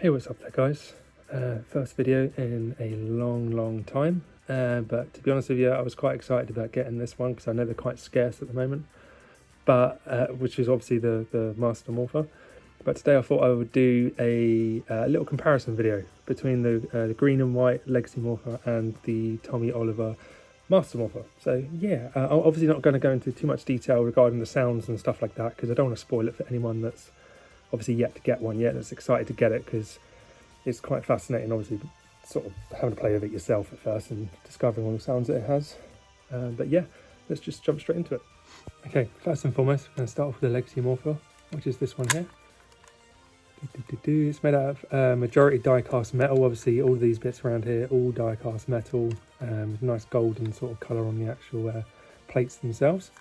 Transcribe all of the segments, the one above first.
Hey, what's up there, guys? First video in a long time, but to be honest with you, I was quite excited about getting this one because I know they're quite scarce at the moment, but which is obviously the Master Morpher. But today I thought I would do a little comparison video between the green and white Legacy Morpher and the Tommy Oliver Master Morpher. So yeah, I'm obviously not going to go into too much detail regarding the sounds and stuff like that because I don't want to spoil it for anyone that's obviously yet to get one yet, that's excited to get it, because it's quite fascinating, obviously, sort of having to play with it yourself at first and discovering all the sounds that it has. But yeah, let's just jump straight into it. Okay, first and foremost, we're going to start off with the Legacy Morpher, which is this one here. It's made out of majority die-cast metal. Obviously, all of these bits around here, all die-cast metal, nice golden sort of colour on the actual plates themselves.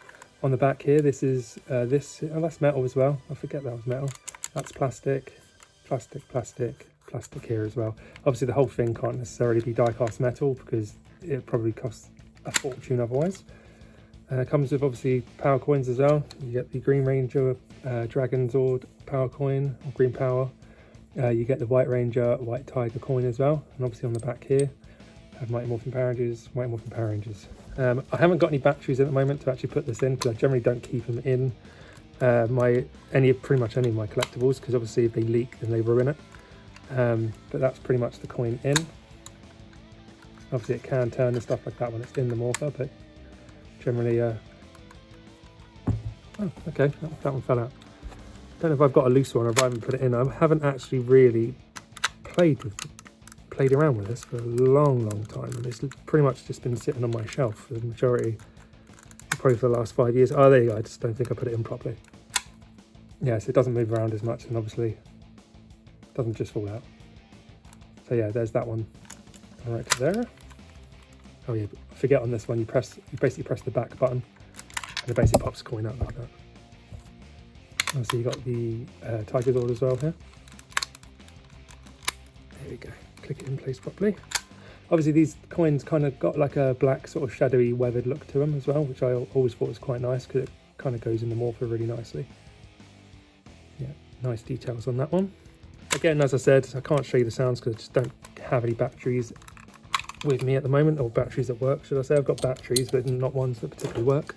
On the back here, this is that's metal as well. I forget that was metal. That's plastic here as well. Obviously the whole thing can't necessarily be die-cast metal because it probably costs a fortune otherwise. It comes with obviously power coins as well. You get the Green Ranger Dragon Zord power coin, or Green Power. You get the White Ranger White Tiger coin as well. And obviously on the back here, I have Mighty Morphin Power Rangers, Mighty Morphin Power Rangers. I haven't got any batteries at the moment to actually put this in because I generally don't keep them in pretty much any of my collectibles, because obviously if they leak then they ruin it. But that's pretty much the coin in. Obviously it can turn and stuff like that when it's in the morpher, but generally oh, okay, that one fell out. Don't know if I've got a loose one or if I haven't put it in. I haven't actually really played around with this for a long time, and it's pretty much just been sitting on my shelf for the majority, probably for the last 5 years. Oh, there you go, I just don't think I put it in properly. Yeah, so it doesn't move around as much, and obviously it doesn't just fall out. So yeah, there's that one right there. Oh yeah, forget on this one, you basically press the back button and it basically pops the coin out like that. Oh, so you got the Tiger Zord as well here. There we go, click it in place properly. Obviously these coins kind of got like a black sort of shadowy weathered look to them as well, which I always thought was quite nice because it kind of goes in the morpher really nicely. Yeah, nice details on that one. Again, as I said, I can't show you the sounds because I just don't have any batteries with me at the moment, or batteries that work, should I say. I've got batteries, but not ones that particularly work.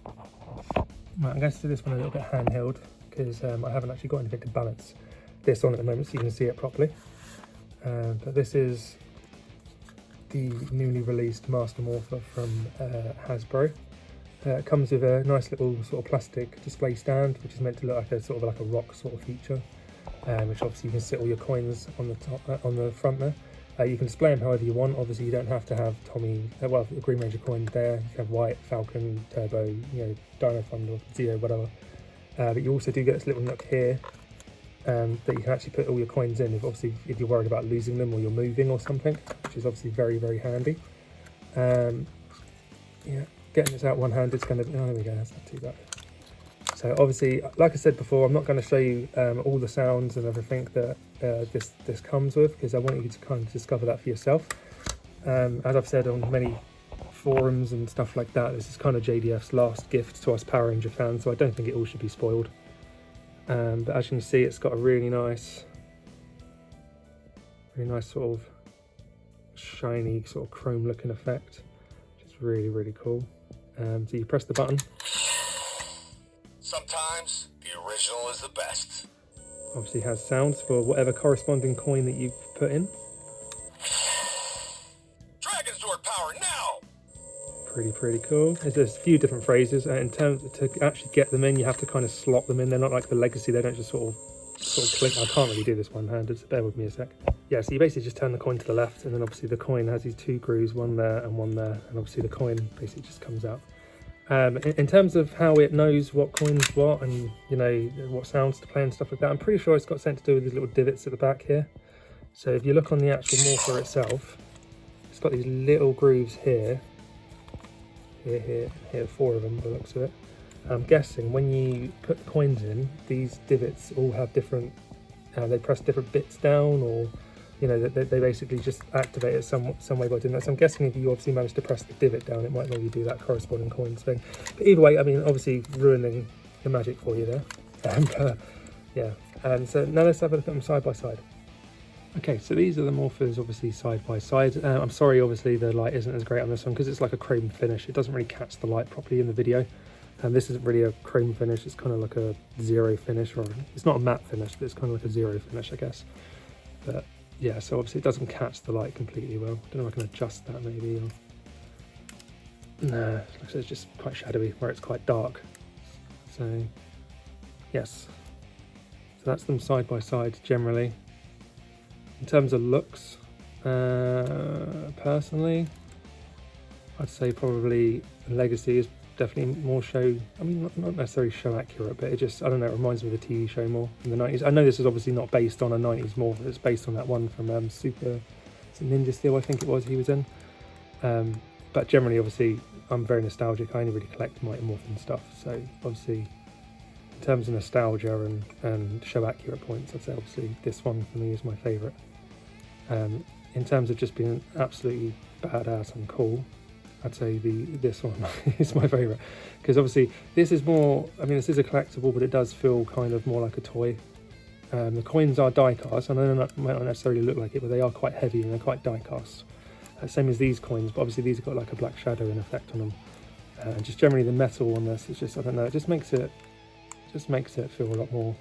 Right, I'm going to do this one a little bit handheld because I haven't actually got anything to balance this on at the moment so you can see it properly. But this is the newly released Master Morpher from Hasbro. It comes with a nice little sort of plastic display stand, which is meant to look like a sort of like a rock sort of feature, which obviously you can sit all your coins on the top, on the front there. You can display them however you want. Obviously you don't have to have Tommy, well, the Green Ranger coin there. You can have White, Falcon, Turbo, you know, Dino Thunder, Zeo, whatever. But you also do get this little nook here that you can actually put all your coins in, if you're worried about losing them or you're moving or something, which is obviously very handy. Yeah, getting this out one-handed is going to, oh, there we go, that's not too bad. So obviously, like I said before, I'm not going to show you all the sounds and everything that this comes with, because I want you to kind of discover that for yourself. As I've said on many forums and stuff like that, this is kind of JDF's last gift to us Power Ranger fans, so I don't think it all should be spoiled. But as you can see, it's got a really nice sort of shiny sort of chrome looking effect, which is really cool. So you press the button. Sometimes the original is the best. Obviously has sounds for whatever corresponding coin that you've put in. Dragon Zord power now! Pretty cool. There's a few different phrases, and in terms to actually get them in, you have to kind of slot them in. They're not like the Legacy, they don't just sort of click. I can't really do this one-handed, so bear with me a sec. Yeah, so you basically just turn the coin to the left, and then obviously the coin has these two grooves, one there and one there, and obviously the coin basically just comes out. In terms of how it knows what coins what, and you know what sounds to play and stuff like that, I'm pretty sure it's got something to do with these little divots at the back here. So if you look on the actual morpher itself, it's got these little grooves here, four of them by the looks of it. I'm guessing when you put the coins in, these divots all have different, they press different bits down, or you know, they basically just activate it some way by doing that. So I'm guessing if you obviously manage to press the divot down, it might let you do that corresponding coins thing. But either way, I mean, obviously ruining the magic for you there. And yeah, and so now let's have a look at them side by side. Okay, so these are the morphers, obviously side by side. I'm sorry, obviously the light isn't as great on this one because it's like a chrome finish. It doesn't really catch the light properly in the video. And this isn't really a chrome finish, it's kind of like a zero finish, or it's not a matte finish, but it's kind of like a zero finish, I guess. But yeah, so obviously it doesn't catch the light completely well. I don't know if I can adjust that maybe. Or... No, like I said, it's just quite shadowy where it's quite dark. So yes, so that's them side by side generally. In terms of looks, personally, I'd say probably Legacy is definitely more show, I mean not necessarily show accurate, but it just, I don't know, it reminds me of the TV show more from the 90s. I know this is obviously not based on a 90s Morpher, it's based on that one from Super Ninja Steel, I think it was, he was in. But generally, obviously, I'm very nostalgic. I only really collect Mighty Morphin stuff, so obviously in terms of nostalgia and show accurate points, I'd say obviously this one for me is my favourite. In terms of just being absolutely badass and cool, I'd say this one is my favourite, because obviously this is more, I mean this is a collectible, but it does feel kind of more like a toy. The coins are die cast, and they might not necessarily look like it, but they are quite heavy and they're quite die cast. Same as these coins, but obviously these have got like a black shadow and effect on them. And just generally the metal on this is just, I don't know, it just makes it feel a lot more,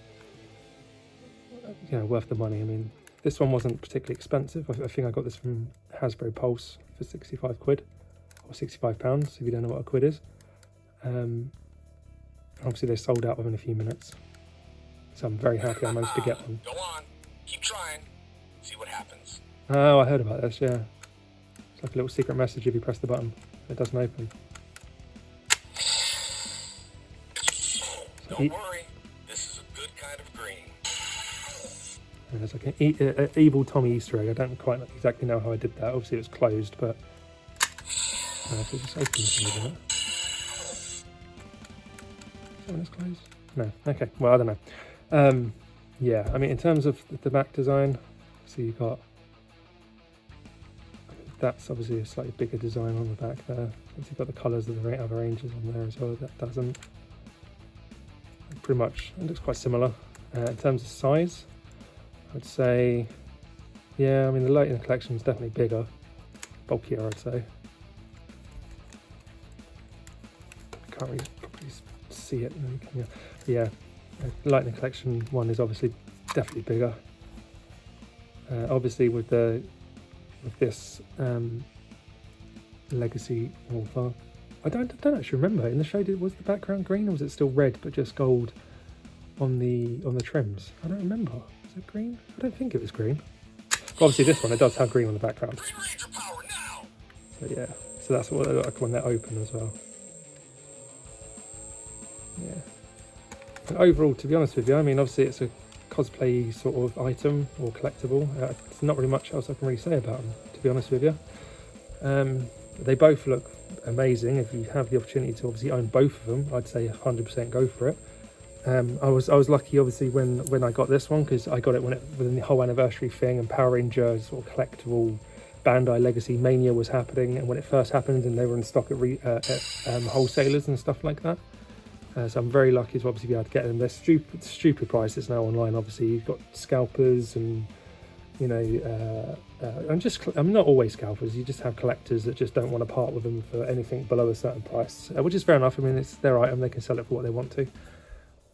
you know, worth the money. I mean, this one wasn't particularly expensive. I think I got this from Hasbro Pulse for 65 quid, or 65 pounds, if you don't know what a quid is. Obviously they sold out within a few minutes, so I'm very happy I managed to get one. Go on, keep trying, see what happens. Oh, I heard about this, yeah. It's like a little secret message if you press the button. It doesn't open. Don't worry, this is a good kind of green. And there's like an evil Tommy Easter egg. I don't quite exactly know how I did that. Obviously it was closed, but so it just opens a little bit. Is that when it's closed? No. Okay. Well, I don't know. Yeah. I mean, in terms of the back design, so you've got, that's obviously a slightly bigger design on the back there. You've got the colours of the other ranges on there as well. That doesn't. Pretty much, it looks quite similar. In terms of size, I'd say, yeah, I mean the light in the collection is definitely bigger, bulkier, I'd say. I can't really probably see it. Yeah, the light in the collection one is obviously definitely bigger. Obviously with this Legacy Morpher, I don't actually remember. In the show, was the background green or was it still red but just gold on the trims? I don't remember. Was it green? I don't think it was green. But obviously this one, it does have green on the background. Ranger power now. So yeah, so that's what they look like when they're open as well. Yeah. And overall, to be honest with you, I mean obviously it's a cosplay sort of item or collectible. There's not really much else I can really say about them, to be honest with you. They both look amazing. If you have the opportunity to obviously own both of them, I'd say 100% go for it. I was lucky obviously when I got this one, because I got it when the whole anniversary thing and Power Ranger sort of collectible Bandai Legacy Mania was happening, and when it first happened and they were in stock at wholesalers and stuff like that. So I'm very lucky to obviously be able to get them. They're stupid prices now online. Obviously you've got scalpers and, you know, I'm not always scalpers. You just have collectors that just don't want to part with them for anything below a certain price, which is fair enough. I mean, it's their item; they can sell it for what they want to.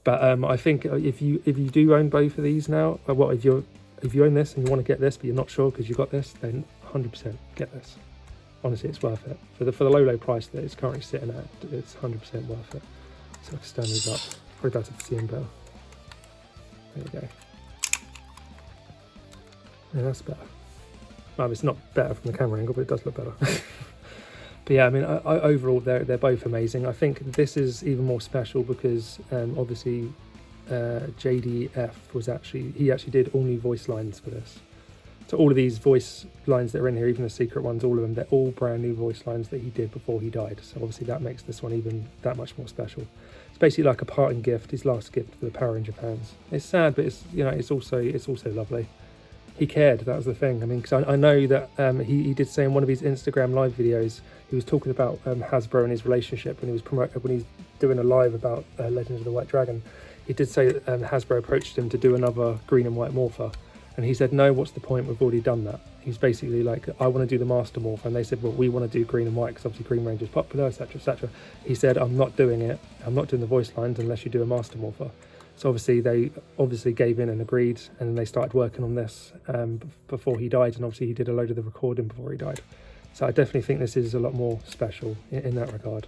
But I think if you do own both of these now, if you own this and you want to get this, but you're not sure because you got this, then 100% get this. Honestly, it's worth it for the low price that it's currently sitting at. It's 100% worth it. So I can stand these up. Probably better to see them better. There you go. Yeah, that's better. Well, it's not better from the camera angle, but it does look better. But yeah, I mean, overall, they're both amazing. I think this is even more special because obviously JDF he actually did all new voice lines for this. So all of these voice lines that are in here, even the secret ones, all of them, they're all brand new voice lines that he did before he died. So obviously that makes this one even that much more special. It's basically like a parting gift, his last gift for the Power Ranger fans. It's sad, but it's also lovely. He cared, that was the thing. I mean, because I know that he did say in one of his Instagram live videos, he was talking about Hasbro and his relationship when he's doing a live about Legends of the White Dragon. He did say that Hasbro approached him to do another green and white Morpher, And he said, no, what's the point? We've already done that. He's basically like, I want to do the Master Morpher. And they said, well, we want to do green and white because obviously Green Ranger is popular, etc., etc. He said, I'm not doing it. I'm not doing the voice lines unless you do a Master Morpher. So obviously they gave in and agreed, and then they started working on this before he died. And obviously he did a load of the recording before he died. So I definitely think this is a lot more special in that regard.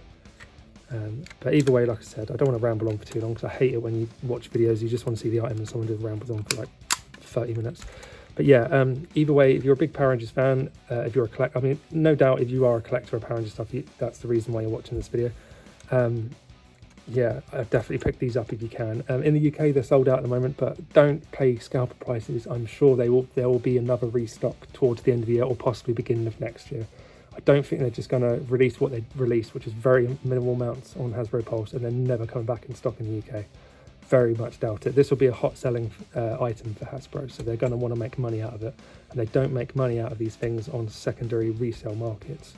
But either way, like I said, I don't want to ramble on for too long because I hate it when you watch videos, you just want to see the item and someone just rambles on for like 30 minutes. But yeah, either way, if you're a big Power Rangers fan, if you're a collector, I mean, no doubt if you are a collector of Power Rangers stuff, that's the reason why you're watching this video. Yeah, I'd definitely pick these up if you can. In the UK, they're sold out at the moment, but don't pay scalper prices. I'm sure there will be another restock towards the end of the year or possibly beginning of next year. I don't think they're just going to release what they released, which is very minimal amounts on Hasbro Pulse, and then never coming back in stock in the UK. Very much doubt it. This will be a hot selling item for Hasbro, so they're going to want to make money out of it, and they don't make money out of these things on secondary resale markets.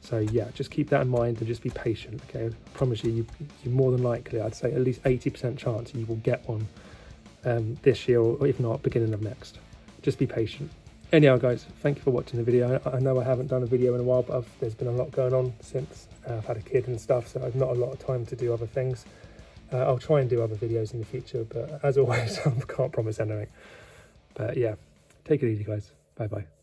So yeah, just keep that in mind and just be patient, okay? I promise you're more than likely, I'd say at least 80% chance you will get one this year, or if not, beginning of next. Just be patient. Anyhow, guys, thank you for watching the video. I know I haven't done a video in a while, but there's been a lot going on since I've had a kid and stuff, so I've not a lot of time to do other things. I'll try and do other videos in the future, but as always, I can't promise anything. But yeah, take it easy, guys. Bye-bye.